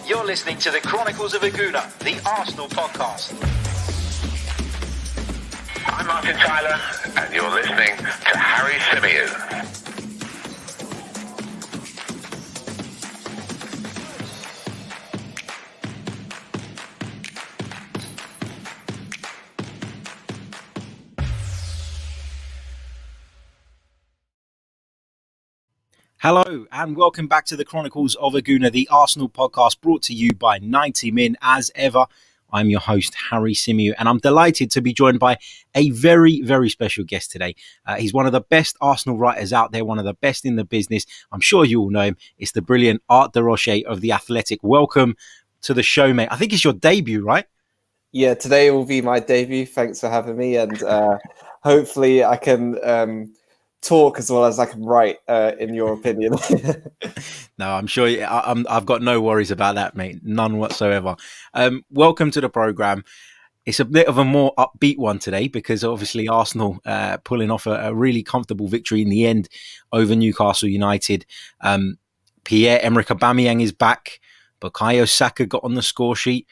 You're listening to the Chronicles of a Gooner, the Arsenal podcast. I'm Martin Tyler, and you're listening to Harry Symeou. Hello and welcome back to the Chronicles of a Gooner, the Arsenal podcast brought to you by 90 Min. As ever, I'm your host, Harry Symeou, and I'm delighted to be joined by a very, very special guest today. He's one of the best Arsenal writers out there, one of the best in the business. I'm sure you all know him. It's the brilliant Art de Roche of the Athletic. Welcome to the show, mate. I think it's your debut, right? Yeah, today will be my debut. Thanks for having me, and hopefully I can talk as well as I can write, in your opinion. No, I'm sure I've got no worries about that, mate. None whatsoever. Welcome to the programme. It's a bit of a more upbeat one today because obviously Arsenal pulling off a really comfortable victory in the end over Newcastle United. Pierre-Emerick Aubameyang is back. Bukayo Saka got on the score sheet.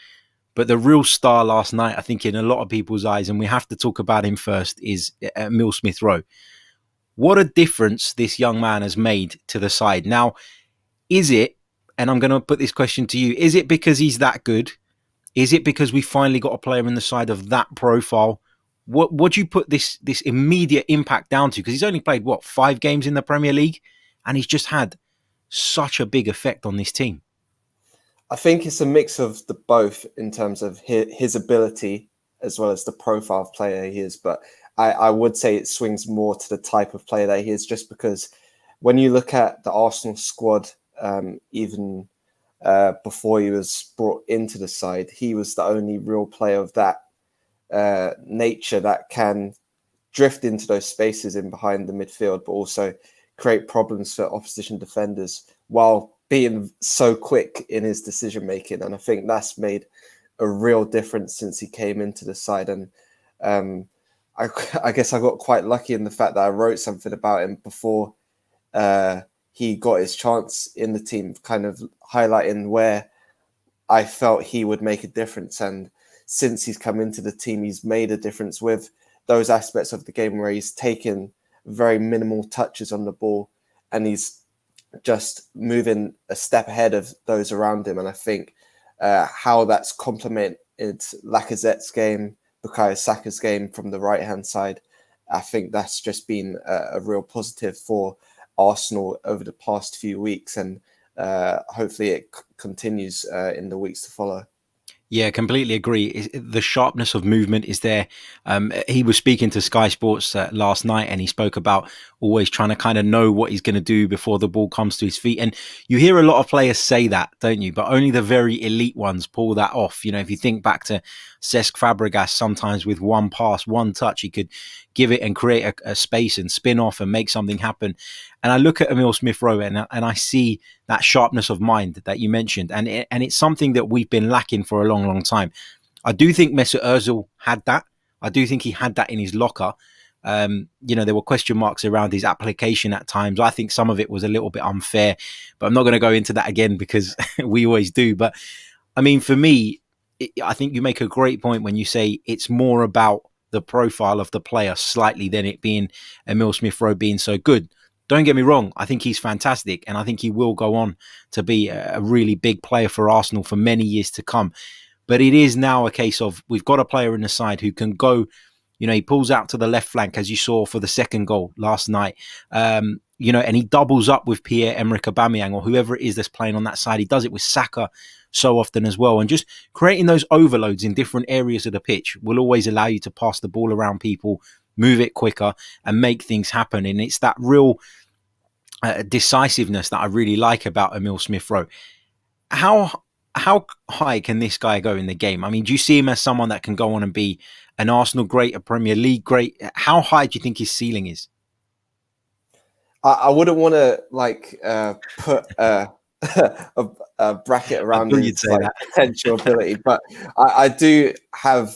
But the real star last night, I think in a lot of people's eyes, and we have to talk about him first, is Emile Smith Rowe. What a difference this young man has made to the side. Now, is it, and I'm going to put this question to you, is it because he's that good? Is it because we finally got a player in the side of that profile? What do you put this immediate impact down to? Because he's only played, 5 games in the Premier League? And he's just had such a big effect on this team. I think it's a mix of the both in terms of his ability as well as the profile of player he is. But I would say it swings more to the type of player that he is, just because when you look at the Arsenal squad, even before he was brought into the side, he was the only real player of that nature that can drift into those spaces in behind the midfield, but also create problems for opposition defenders while being so quick in his decision making. And I think that's made a real difference since he came into the side. And I guess I got quite lucky in the fact that I wrote something about him before he got his chance in the team, kind of highlighting where I felt he would make a difference. And since he's come into the team, he's made a difference with those aspects of the game where he's taken very minimal touches on the ball and he's just moving a step ahead of those around him. And I think how that's complemented Lacazette's game, Bukayo Saka's game from the right-hand side, I think that's just been a real positive for Arsenal over the past few weeks, and hopefully it continues in the weeks to follow. Yeah, completely agree. The sharpness of movement is there. He was speaking to Sky Sports last night, and he spoke about always trying to kind of know what he's going to do before the ball comes to his feet. And you hear a lot of players say that, don't you? But only the very elite ones pull that off. You know, if you think back to Cesc Fabregas, sometimes with one pass, one touch, he could give it and create a space and spin off and make something happen. And I look at Emile Smith Rowe and I see that sharpness of mind that you mentioned. And it's something that we've been lacking for a long, long time. I do think Mesut Ozil had that. I do think he had that in his locker. There were question marks around his application at times. I think some of it was a little bit unfair, but I'm not going to go into that again because we always do. But I mean, for me, I think you make a great point when you say it's more about the profile of the player slightly than it being Emile Smith Rowe being so good. Don't get me wrong. I think he's fantastic, and I think he will go on to be a really big player for Arsenal for many years to come. But it is now a case of we've got a player in the side who can go, he pulls out to the left flank, as you saw for the second goal last night, and he doubles up with Pierre-Emerick Aubameyang or whoever it is that's playing on that side. He does it with Saka so often as well. And just creating those overloads in different areas of the pitch will always allow you to pass the ball around people, move it quicker and make things happen. And it's that real decisiveness that I really like about Emile Smith Rowe. How high can this guy go in the game? I mean, do you see him as someone that can go on and be an Arsenal great, a Premier League great? How high do you think his ceiling is? I wouldn't want to put a bracket around his potential ability, but I do have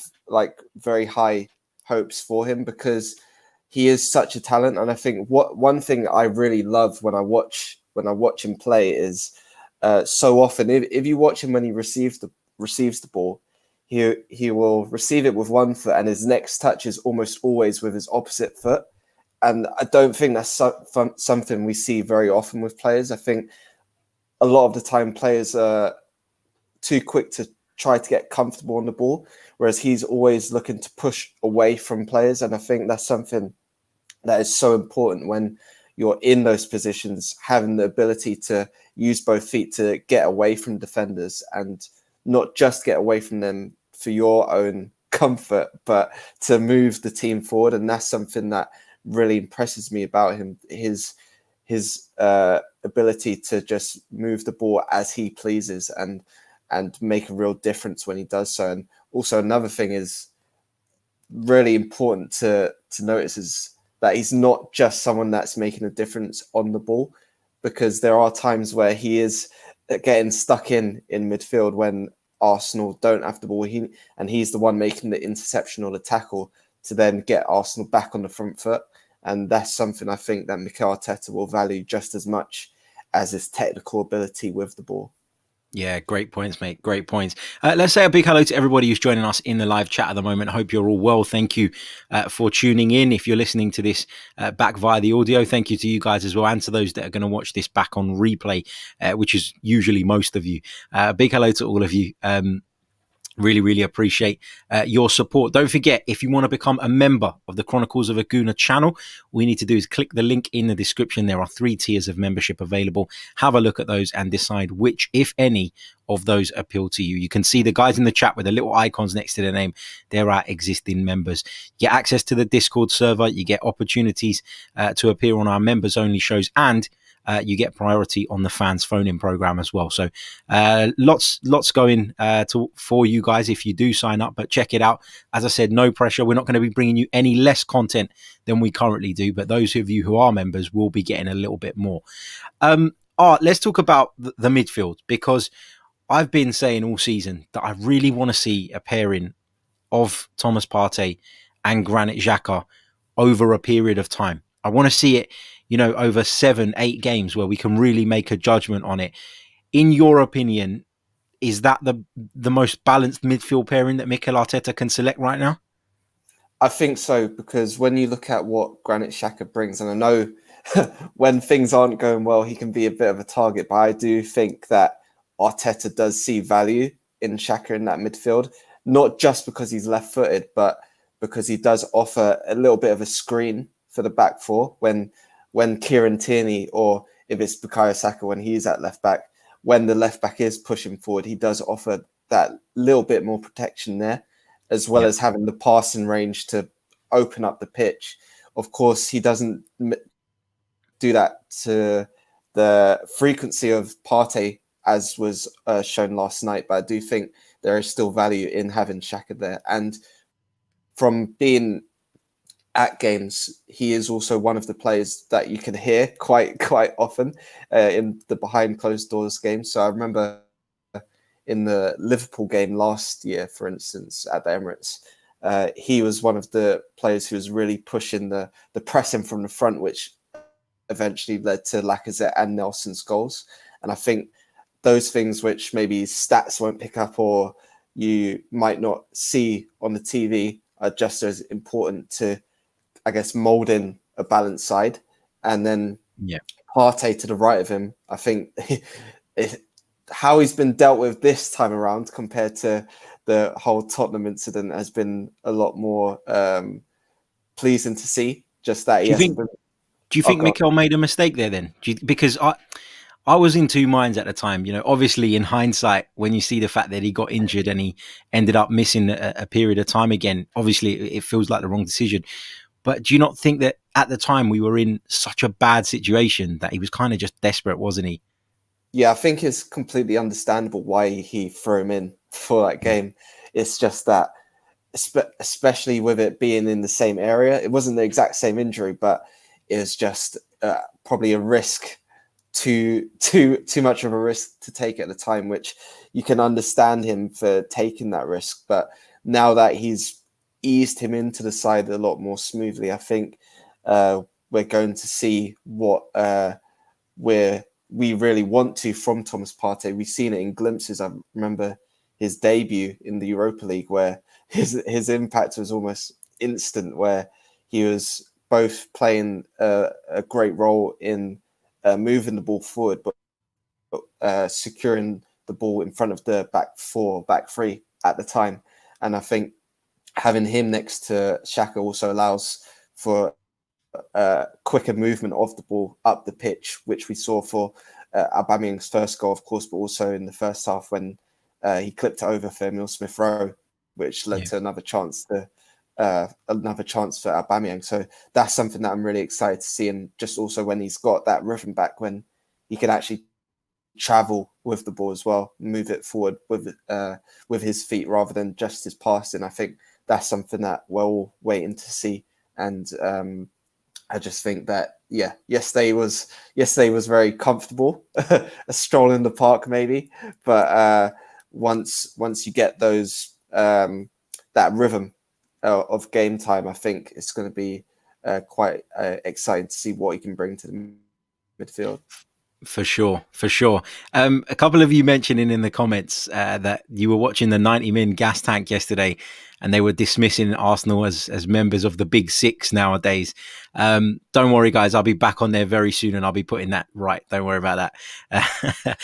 very high hopes for him because he is such a talent. And I think one thing I really love when I watch him play is so often. If you watch him when he receives the ball, he will receive it with one foot, and his next touch is almost always with his opposite foot. And I don't think that's something we see very often with players. I think a lot of the time players are too quick to try to get comfortable on the ball, whereas he's always looking to push away from players. And I think that's something that is so important when you're in those positions, having the ability to use both feet to get away from defenders, and not just get away from them for your own comfort, but to move the team forward. And that's something that really impresses me about him, his ability to just move the ball as he pleases and make a real difference when he does so. And also another thing is really important to notice is that he's not just someone that's making a difference on the ball, because there are times where he is getting stuck in midfield when Arsenal don't have the ball, and he's the one making the interception or the tackle to then get Arsenal back on the front foot. And that's something I think that Mikel Arteta will value just as much as his technical ability with the ball. Yeah, great points, mate. Great points. Let's say a big hello to everybody who's joining us in the live chat at the moment. I hope you're all well. Thank you for tuning in. If you're listening to this back via the audio, thank you to you guys as well, and to those that are going to watch this back on replay, which is usually most of you. Big hello to all of you. Really appreciate your support. Don't forget, if you want to become a member of the Chronicles of a Gooner channel, all you need to do is click the link in the description. There are 3 tiers of membership available. Have a look at those and decide which, if any, of those appeal to you. You can see the guys in the chat with the little icons next to their name. They're our existing members. You get access to the Discord server. You get opportunities to appear on our members only shows, and you get priority on the fans phone-in program as well. So lots going for you guys if you do sign up, but check it out. As I said, no pressure. We're not going to be bringing you any less content than we currently do, but those of you who are members will be getting a little bit more. Let's talk about the midfield, because I've been saying all season that I really want to see a pairing of Thomas Partey and Granit Xhaka over a period of time. I want to see it, over 7-8 games where we can really make a judgment on it. In your opinion, is that the most balanced midfield pairing that Mikel Arteta can select right now? I think so, because when you look at what Granit Xhaka brings, and I know when things aren't going well, he can be a bit of a target, but I do think that Arteta does see value in Xhaka in that midfield, not just because he's left-footed, but because he does offer a little bit of a screen for the back four when Kieran Tierney, or if it's Bukayo Saka when he's at left back, when the left back is pushing forward, he does offer that little bit more protection there, as well as having the passing range to open up the pitch. Of course, he doesn't do that to the frequency of Partey, as was shown last night, but I do think there is still value in having Xhaka there. And from being at games, he is also one of the players that you can hear quite often in the behind closed doors games. So I remember in the Liverpool game last year, for instance, at the Emirates, he was one of the players who was really pushing the pressing from the front, which eventually led to Lacazette and Nelson's goals. And I think those things which maybe stats won't pick up or you might not see on the TV are just as important to, I guess, moulding a balanced side. And then Partey to the right of him, I think how he's been dealt with this time around compared to the whole Tottenham incident has been a lot more pleasing to see. Just that he hasn't been... Do you think Mikel made a mistake there then? Because I was in two minds at the time. Obviously in hindsight, when you see the fact that he got injured and he ended up missing a period of time again, obviously it feels like the wrong decision. But do you not think that at the time we were in such a bad situation that he was kind of just desperate, wasn't he? Yeah, I think it's completely understandable why he threw him in for that game. It's just that, especially with it being in the same area, it wasn't the exact same injury, but it was just probably a risk, too much of a risk to take at the time, which you can understand him for taking that risk. But now that he's eased him into the side a lot more smoothly, I think we're going to see what we're we really want to from Thomas Partey. We've seen it in glimpses. I remember his debut in the Europa League, where his impact was almost instant, where he was both playing a great role in moving the ball forward, but securing the ball in front of the back four, back three at the time. And I think having him next to Xhaka also allows for quicker movement of the ball up the pitch, which we saw for Aubameyang's first goal, of course, but also in the first half when he clipped it over for Emile Smith Rowe, which led to another chance for Aubameyang. So that's something that I'm really excited to see, and just also when he's got that rhythm back, when he can actually travel with the ball as well, move it forward with his feet rather than just his passing. I think that's something that we're all waiting to see, and I just think that yesterday was very comfortable, a stroll in the park maybe, but once you get those that rhythm of game time, I think it's going to be quite exciting to see what he can bring to the midfield. For sure. A couple of you mentioning in the comments that you were watching the 90-min gas tank yesterday, and they were dismissing Arsenal as members of the Big Six nowadays. Don't worry, guys. I'll be back on there very soon, and I'll be putting that right. Don't worry about that.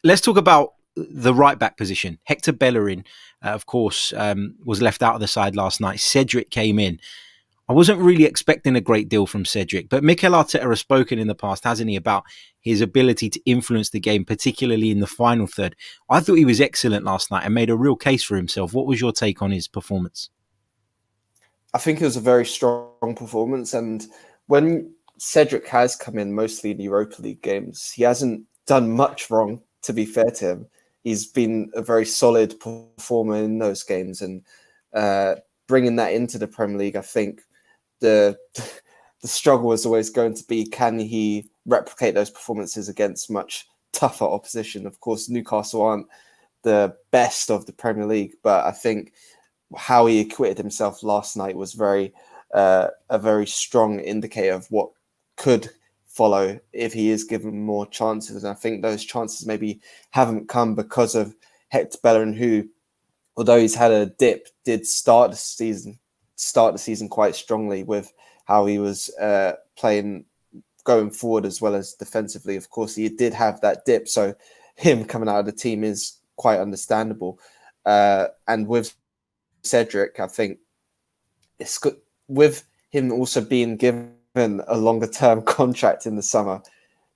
Let's talk about the right back position. Hector Bellerin, of course, was left out of the side last night. Cedric came in. I wasn't really expecting a great deal from Cedric, but Mikel Arteta has spoken in the past, hasn't he, about his ability to influence the game, particularly in the final third. I thought he was excellent last night and made a real case for himself. What was your take on his performance? I think it was a very strong performance, and when Cedric has come in, mostly in Europa League games, he hasn't done much wrong, to be fair to him. He's been a very solid performer in those games, and bringing that into the Premier League, I think the struggle is always going to be, can he replicate those performances against much tougher opposition? Of course, Newcastle aren't the best of the Premier League, but I think how he acquitted himself last night was a very strong indicator of what could follow if he is given more chances. And I think those chances maybe haven't come because of Hector Bellerin, who, although he's had a dip, did start the season quite strongly with how he was playing going forward as well as defensively. Of course, he did have that dip, so him coming out of the team is quite understandable. And with Cedric, I think it's good, with him also being given a longer term contract in the summer,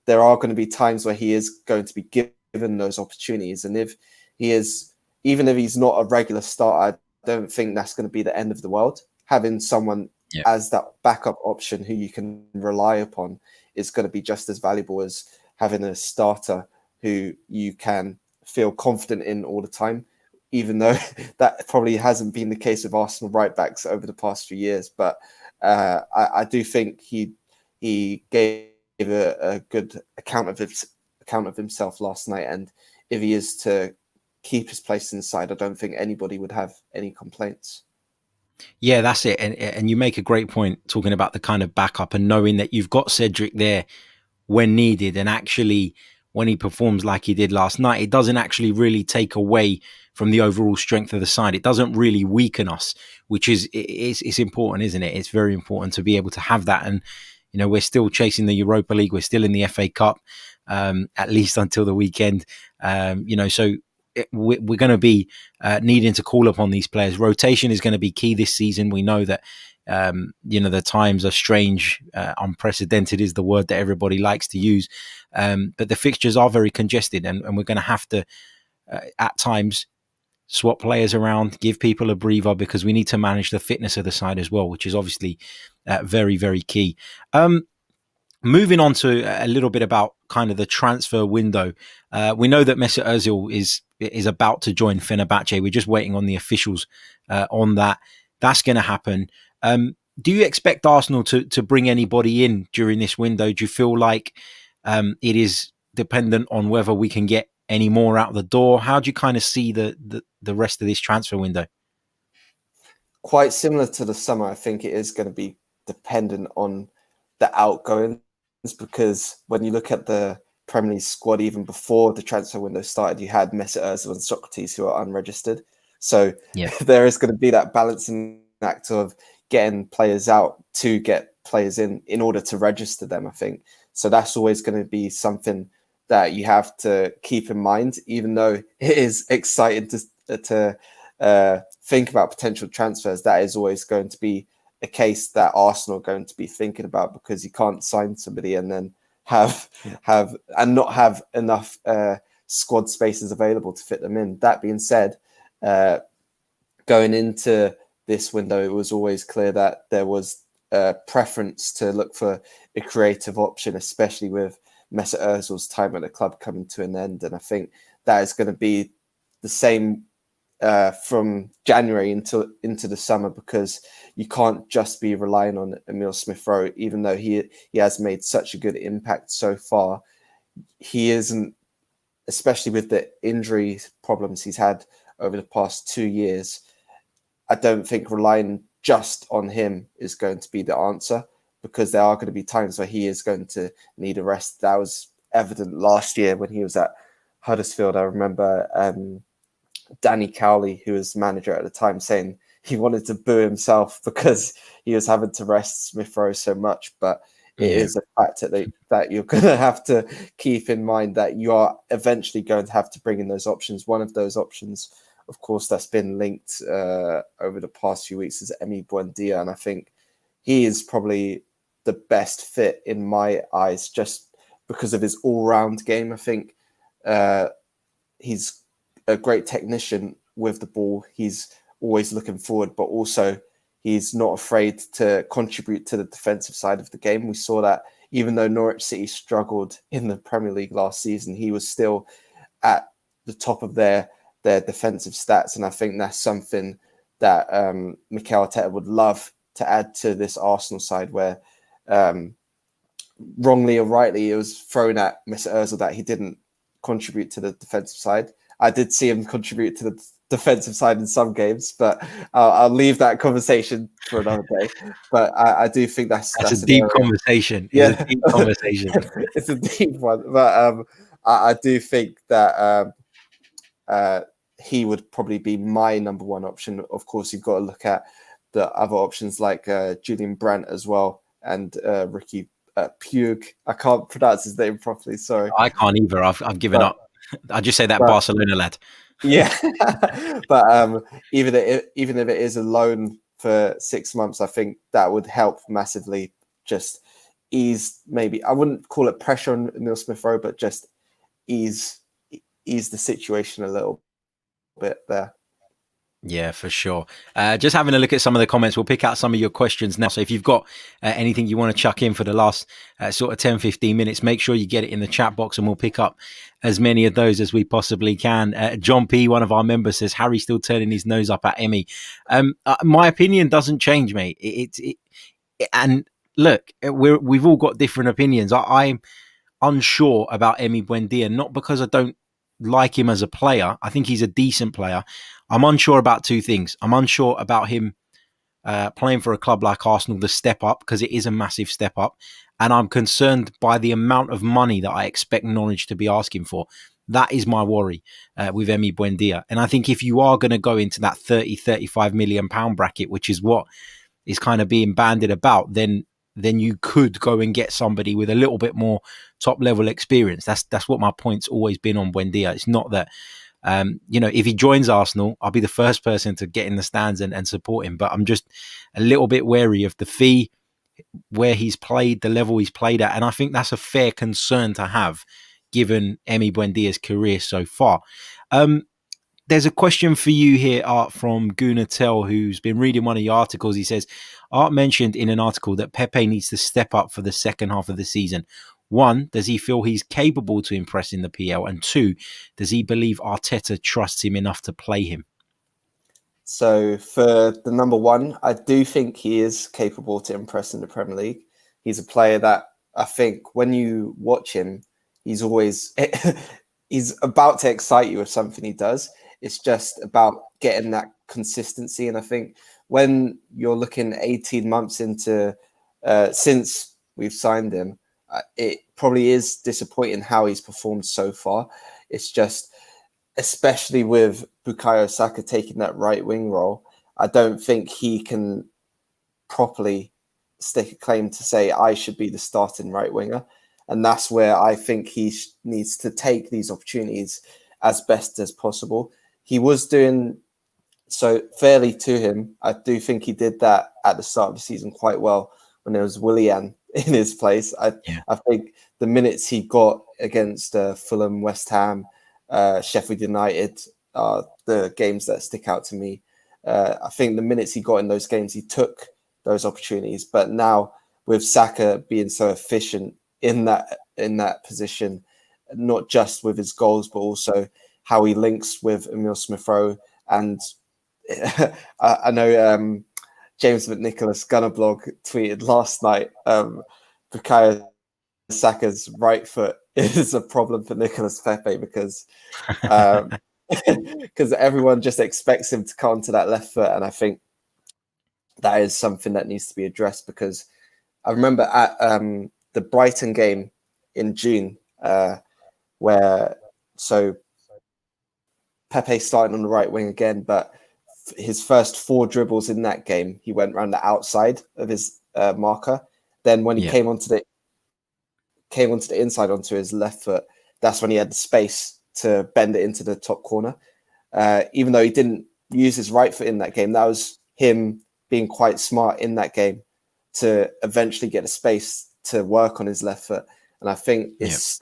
there are going to be times where he is going to be given those opportunities. And if he is, even if he's not a regular starter, I don't think that's going to be the end of the world. Having someone as that backup option who you can rely upon is going to be just as valuable as having a starter who you can feel confident in all the time, even though that probably hasn't been the case with Arsenal right backs over the past few years. But I do think he gave a good account of himself last night, and if he is to keep his place inside, I don't think anybody would have any complaints. Yeah, that's it. And you make a great point talking about the kind of backup and knowing that you've got Cedric there when needed. And actually, when he performs like he did last night, it doesn't actually really take away from the overall strength of the side. It doesn't really weaken us, which is it's important, isn't it? It's very important to be able to have that. And, you know, we're still chasing the Europa League. We're still in the FA Cup, at least until the weekend. So we're going to be needing to call upon these players. Rotation is going to be key this season. We know that, the times are strange. Unprecedented is the word that everybody likes to use. But the fixtures are very congested, and we're going to have to, at times, swap players around, give people a breather, because we need to manage the fitness of the side as well, which is obviously very, very key. Moving on to a little bit about kind of the transfer window. We know that Mesut Ozil is about to join Fenerbahce. We're just waiting on the officials on that. That's going to happen. Do you expect Arsenal to bring anybody in during this window? Do you feel like it is dependent on whether we can get any more out the door? How do you kind of see the rest of this transfer window? Quite similar to the summer. I think it is going to be dependent on the outgoings, because when you look at the Premier League squad even before the transfer window started. You had Mesut Ozil and Socrates who are unregistered. So there is going to be that balancing act of getting players out to get players in order to register them, I think. So that's always going to be something that you have to keep in mind, even though it is exciting to think about potential transfers. That is always going to be a case that Arsenal are going to be thinking about, because you can't sign somebody and then not have enough squad spaces available to fit them in. That being said, going into this window, it was always clear that there was a preference to look for a creative option, especially with Mesut Ozil's time at the club coming to an end. And I think that is going to be the same from January into the summer, because you can't just be relying on Emile Smith Rowe, even though he has made such a good impact so far. He isn't, especially with the injury problems he's had over the past 2 years, I don't think relying just on him is going to be the answer, because there are going to be times where he is going to need a rest. That was evident last year when he was at Huddersfield. I remember Danny Cowley, who was manager at the time, saying he wanted to boo himself because he was having to rest Smith Rowe so much. But it is a fact that you're going to have to keep in mind that you are eventually going to have to bring in those options. One of those options, of course, that's been linked over the past few weeks is Emi Buendia. And I think he is probably the best fit in my eyes, just because of his all-round game. I think he's a great technician with the ball. He's always looking forward, but also he's not afraid to contribute to the defensive side of the game. We saw that even though Norwich City struggled in the Premier League last season, he was still at the top of their defensive stats. And I think that's something that Mikel Arteta would love to add to this Arsenal side, where wrongly or rightly it was thrown at Mesut Ozil that he didn't contribute to the defensive side. I did see him contribute to the defensive side in some games, but I'll leave that conversation for another day. But I do think that's a deep conversation. Yeah, it's a deep conversation. It's a deep one. But I do think that he would probably be my number one option. Of course, you've got to look at the other options like Julian Brandt as well, and Ricky Puig. I can't pronounce his name properly. Sorry, I can't either. I've given up. I just say that Barcelona lad. Yeah, but even if it is a loan for 6 months, I think that would help massively. Just ease, maybe I wouldn't call it pressure on Emile Smith Rowe, but just ease the situation a little bit there. Yeah, for sure. Just having a look at some of the comments. We'll pick out some of your questions now. So if you've got anything you want to chuck in for the last sort of 10, 15 minutes, make sure you get it in the chat box and we'll pick up as many of those as we possibly can. John P., one of our members, says, Harry's still turning his nose up at Emmy. My opinion doesn't change, mate. And look, we've all got different opinions. I'm unsure about Emi Buendia, not because I don't like him as a player. I think he's a decent player. I'm unsure about two things. I'm unsure about him playing for a club like Arsenal, the step up, because it is a massive step up. And I'm concerned by the amount of money that I expect Norwich to be asking for. That is my worry with Emi Buendia. And I think if you are going to go into that 30-35 million pound bracket, which is what is kind of being bandied about, then you could go and get somebody with a little bit more top level experience. That's what my point's always been on Buendia. It's not that, if he joins Arsenal, I'll be the first person to get in the stands and support him. But I'm just a little bit wary of the fee, where he's played, the level he's played at. And I think that's a fair concern to have, given Emi Buendia's career so far. There's a question for you here, Art, from Gooner, who's been reading one of your articles. He says, Art mentioned in an article that Pepe needs to step up for the second half of the season. 1, does he feel he's capable to impress in the PL? And 2, does he believe Arteta trusts him enough to play him? So for the number 1, I do think he is capable to impress in the Premier League. He's a player that I think when you watch him, he's always he's about to excite you with something he does. It's just about getting that consistency. And I think when you're looking 18 months into since we've signed him, it probably is disappointing how he's performed so far. It's just, especially with Bukayo Saka taking that right wing role, I don't think he can properly stake a claim to say I should be the starting right winger. And that's where I think he needs to take these opportunities as best as possible. He was doing so fairly to him. I do think he did that at the start of the season quite well when there was Willian in his place. I think the minutes he got against Fulham, West Ham, Sheffield United are the games that stick out to me. I think the minutes he got in those games, he took those opportunities. But now with Saka being so efficient in that position, not just with his goals, but also how he links with Emile Smith Rowe. And I know James Nicolas Gunner blog tweeted last night, Bukayo Saka's right foot is a problem for Nicolas Pepe because everyone just expects him to come onto that left foot. And I think that is something that needs to be addressed, because I remember at the Brighton game in June, where Pepe starting on the right wing again, but his first 4 dribbles in that game, he went around the outside of his marker. Then when he came onto the inside onto his left foot, that's when he had the space to bend it into the top corner. Even though he didn't use his right foot in that game, that was him being quite smart in that game to eventually get a space to work on his left foot. And I think it's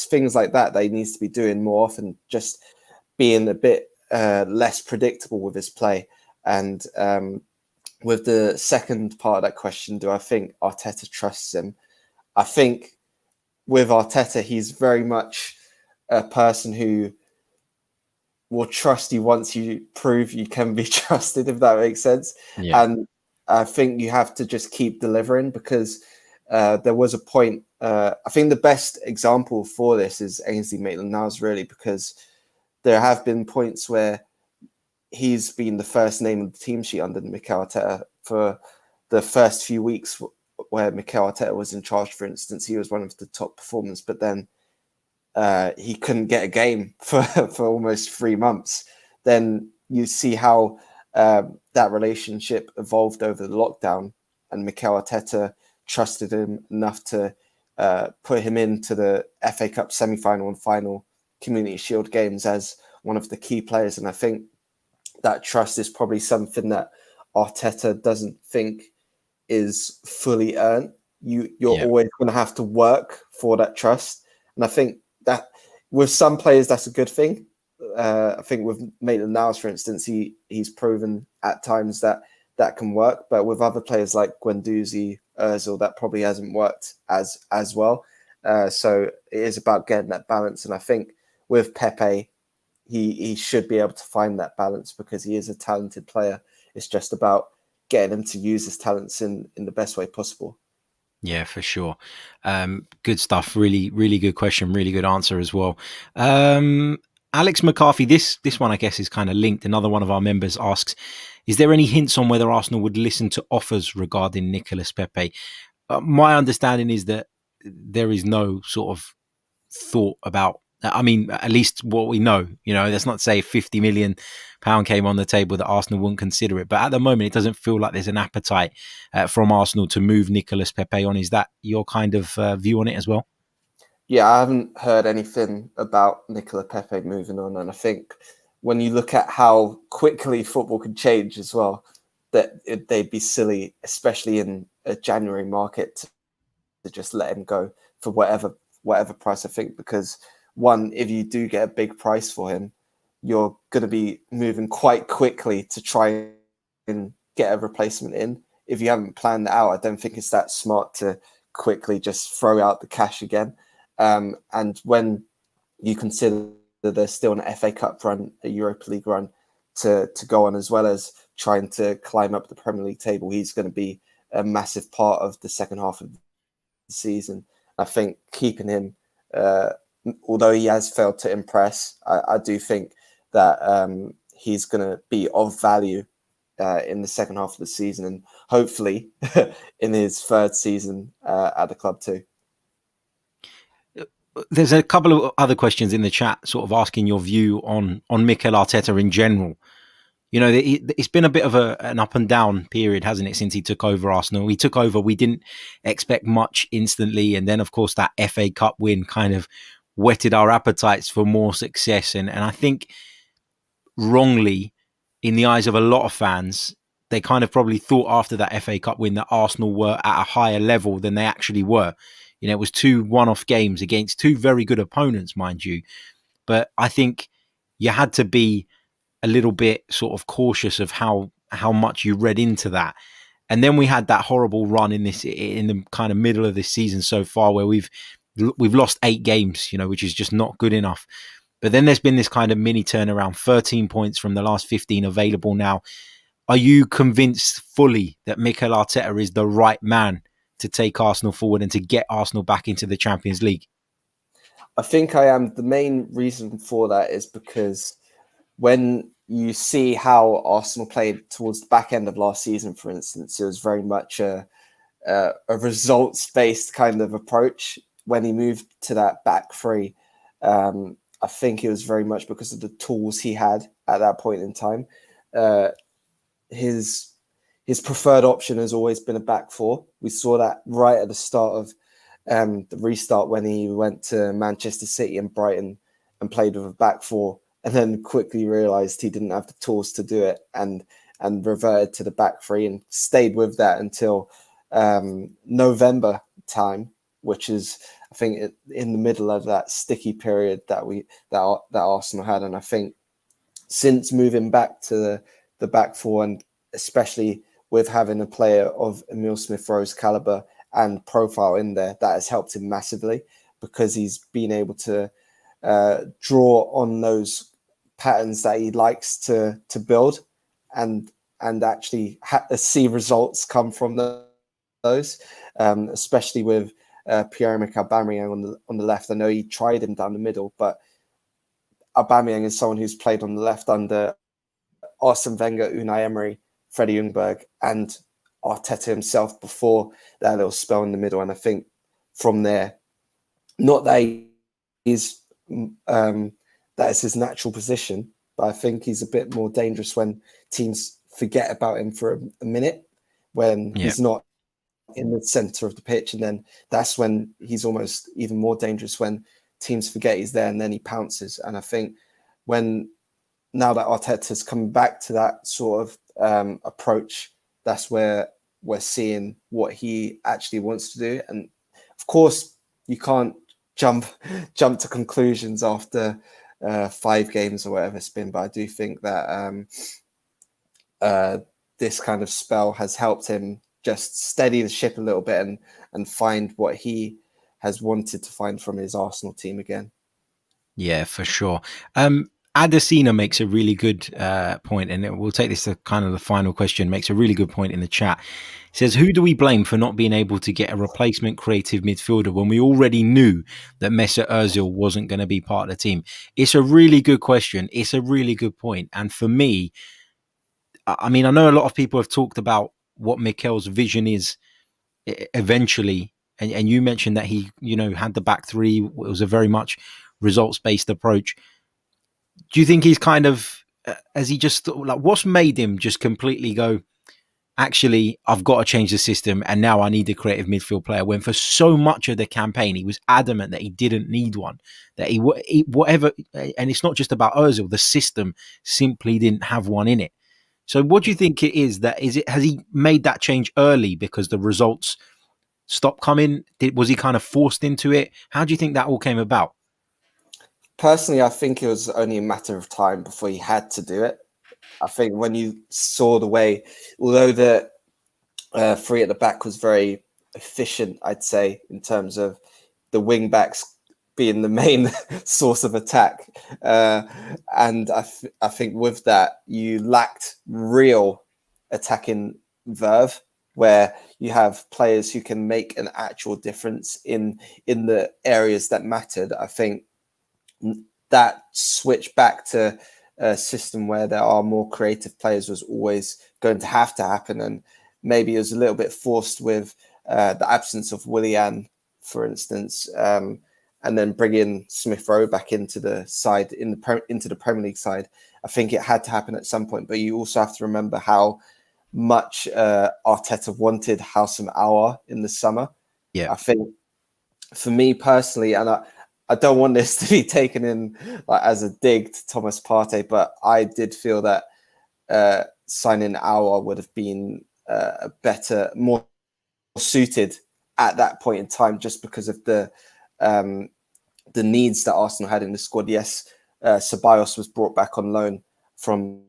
things like that he needs to be doing more often, just being a bit less predictable with his play. And with the second part of that question, do I think Arteta trusts him? I think with Arteta, he's very much a person who will trust you once you prove you can be trusted, if that makes sense. Yeah. And I think you have to just keep delivering, because there was a point, I think the best example for this is Ainsley Maitland-Niles, really, because there have been points where he's been the first name on the team sheet under Mikel Arteta for the first few weeks where Mikel Arteta was in charge. For instance, he was one of the top performers, but then he couldn't get a game for almost 3 months. Then you see how that relationship evolved over the lockdown, and Mikel Arteta trusted him enough to put him into the FA Cup semi-final and final Community Shield games as one of the key players. And I think that trust is probably something that Arteta doesn't think is fully earned. You're always going to have to work for that trust. And I think that with some players, that's a good thing. I think with Maitland-Niles, for instance, he's proven at times that can work. But with other players like Guendouzi, Ozil, that probably hasn't worked as well. So it is about getting that balance. And I think with Pepe, he should be able to find that balance, because he is a talented player. It's just about getting him to use his talents in the best way possible. Yeah, for sure. Good stuff. Really, really good question. Really good answer as well. Alex McCarthy, this one, I guess, is kind of linked. Another one of our members asks, is there any hints on whether Arsenal would listen to offers regarding Nicolas Pepe? My understanding is that there is no sort of thought about, I mean, at least what we know, that's not to say £50 million came on the table that Arsenal wouldn't consider it. But at the moment, it doesn't feel like there's an appetite from Arsenal to move Nicolas Pepe on. Is that your kind of view on it as well? Yeah, I haven't heard anything about Nicolas Pepe moving on. And I think when you look at how quickly football can change as well, that they'd be silly, especially in a January market, to just let him go for whatever price, I think, because one, if you do get a big price for him, you're going to be moving quite quickly to try and get a replacement in. If you haven't planned that out, I don't think it's that smart to quickly just throw out the cash again. And when you consider that there's still an FA Cup run, a Europa League run to go on, as well as trying to climb up the Premier League table, he's going to be a massive part of the second half of the season. I think keeping him, although he has failed to impress, I do think that he's going to be of value in the second half of the season, and hopefully in his third season at the club too. there's a couple of other questions in the chat, sort of asking your view on Mikel Arteta in general. You know, it's been a bit of an up and down period, hasn't it, since he took over Arsenal? He took over, we didn't expect much instantly. And then, of course, that FA Cup win kind of whetted our appetites for more success. And I think wrongly, in the eyes of a lot of fans, they kind of probably thought after that FA Cup win that Arsenal were at a higher level than they actually were. You know, it was 2 one-off games against 2 very good opponents, mind you. But I think you had to be a little bit sort of cautious of how much you read into that. And then we had that horrible run in the kind of middle of this season so far, where we've lost 8 games, you know, which is just not good enough. But then there's been this kind of mini turnaround, 13 points from the last 15 available now. Are you convinced fully that Mikel Arteta is the right man to take Arsenal forward and to get Arsenal back into the Champions League? I think I am. The main reason for that is because when you see how Arsenal played towards the back end of last season, for instance, it was very much a results-based kind of approach. When he moved to that back three, I think it was very much because of the tools he had at that point in time. His preferred option has always been a back four. We saw that right at the start of the restart when he went to Manchester City and Brighton and played with a back four, and then quickly realised he didn't have the tools to do it and reverted to the back three and stayed with that until November time, which is, I think, in the middle of that sticky period that Arsenal had. And I think since moving back to the back four, and especially with having a player of Emile Smith Rowe's caliber and profile in there, that has helped him massively, because he's been able to draw on those patterns that he likes to build and actually see results come from those, especially with Pierre-Emerick Aubameyang on the left. I know he tried him down the middle, but Aubameyang is someone who's played on the left under Arsene Wenger, Unai Emery, Freddie Ljungberg, and Arteta himself before that little spell in the middle. And I think from there, not that he's that is his natural position, but I think he's a bit more dangerous when teams forget about him for a minute, when he's not in the center of the pitch. And then that's when he's almost even more dangerous, when teams forget he's there and then he pounces. And I think now that Arteta's coming back to that sort of approach, that's where we're seeing what he actually wants to do. And of course, you can't jump to conclusions after 5 games or whatever it's been, but I do think that this kind of spell has helped him just steady the ship a little bit and find what he has wanted to find from his Arsenal team again. Yeah, for sure. Adesina makes a really good point, and we'll take this to kind of the final question, makes a really good point in the chat. It says, who do we blame for not being able to get a replacement creative midfielder when we already knew that Mesut Ozil wasn't going to be part of the team? It's a really good question. It's a really good point. And for me, I mean, I know a lot of people have talked about what Mikel's vision is eventually. And you mentioned that he, had the back three. It was a very much results-based approach. Do you think he's kind of, has he just, like, what's made him just completely go, actually, I've got to change the system and now I need a creative midfield player, when for so much of the campaign, he was adamant that he didn't need one, that he whatever, and it's not just about Ozil, the system simply didn't have one in it. So what do you think it is has he made that change early because the results stopped coming? Was he kind of forced into it? How do you think that all came about? Personally, I think it was only a matter of time before he had to do it. I think when you saw the way, although the three at the back was very efficient, I'd say, in terms of the wing backs being the main source of attack. And I think with that, you lacked real attacking verve, where you have players who can make an actual difference in the areas that mattered. I think that switch back to a system where there are more creative players was always going to have to happen. And maybe it was a little bit forced with the absence of Willian, for instance, and then bring in Smith Rowe back into the side, into the Premier League side. I think it had to happen at some point, but you also have to remember how much Arteta wanted Symeou in the summer. Yeah, I think for me personally, and I don't want this to be taken in like as a dig to Thomas Partey, but I did feel that signing Aouar would have been a better, more suited at that point in time, just because of the needs that Arsenal had in the squad. Yes, Ceballos was brought back on loan from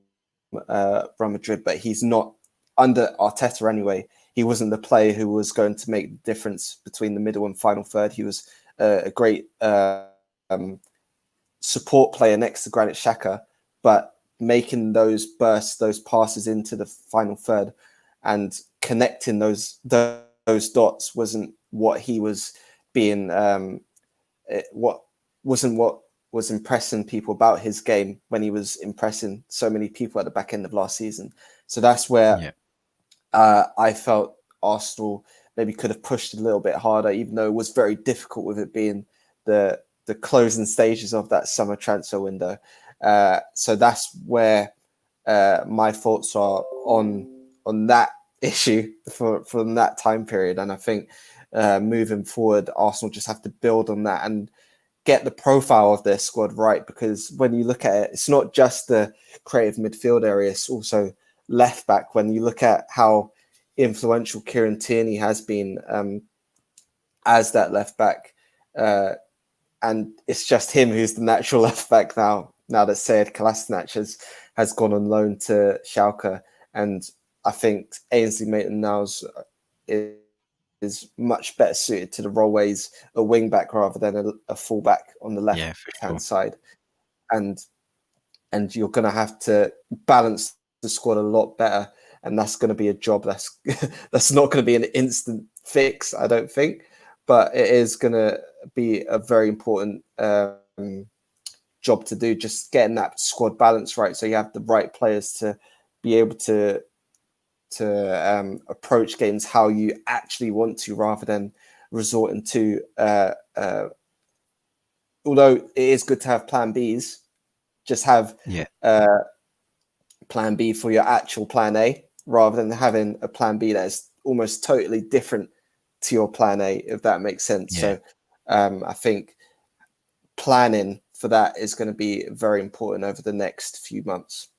Real Madrid, but he's not, under Arteta anyway, he wasn't the player who was going to make the difference between the middle and final third. He was a great support player next to Granit Xhaka, but making those bursts, those passes into the final third and connecting those dots wasn't what he was being, what was impressing people about his game when he was impressing so many people at the back end of last season. So that's where I felt Arsenal maybe could have pushed a little bit harder, even though it was very difficult with it being the closing stages of that summer transfer window. So that's where my thoughts are on that issue from that time period. And I think moving forward, Arsenal just have to build on that and get the profile of their squad right, because when you look at it, it's not just the creative midfield area, it's also left back. When you look at how influential Kieran Tierney has been as that left back, and it's just him who's the natural left back now that Sead Kolasinac has gone on loan to Schalke. And I think Ainsley Maitland-Niles is much better suited to the role where he's a wing back rather than a full back on the left hand side. And you're going to have to balance the squad a lot better, and that's going to be a job that's not going to be an instant fix, I don't think, but it is going to be a very important job to do, just getting that squad balance right, so you have the right players to be able to approach games how you actually want to, rather than resorting to although it is good to have plan Bs, just have plan B for your actual plan A, rather than having a plan B that is almost totally different to your plan A, if that makes sense. So I think planning for that is going to be very important over the next few months.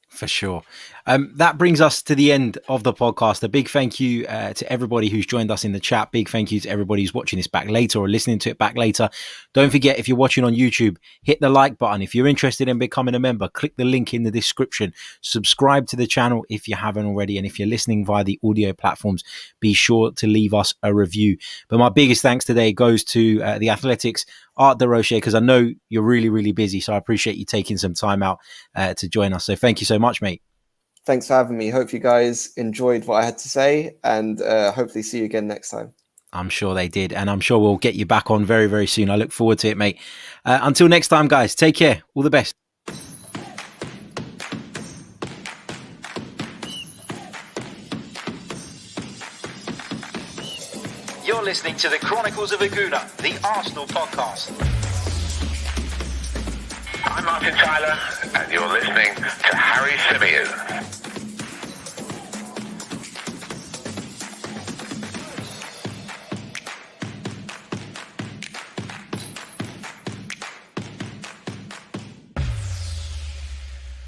For sure. That brings us to the end of the podcast. A big thank you to everybody who's joined us in the chat. Big thank you to everybody who's watching this back later or listening to it back later. Don't forget, if you're watching on YouTube, hit the like button. If you're interested in becoming a member, click the link in the description. Subscribe to the channel if you haven't already. And if you're listening via the audio platforms, be sure to leave us a review. But my biggest thanks today goes to the Athletic Art de Roche, because I know you're really, really busy. So I appreciate you taking some time out to join us. So thank you so much, mate. Thanks for having me. Hope you guys enjoyed what I had to say, and hopefully see you again next time. I'm sure they did, and I'm sure we'll get you back on very, very soon. I look forward to it, mate. Until next time, guys, take care. All the best. You're listening to the Chronicles of a Gooner, the Arsenal podcast. I'm Martin Tyler, and you're listening to Harry Symeou.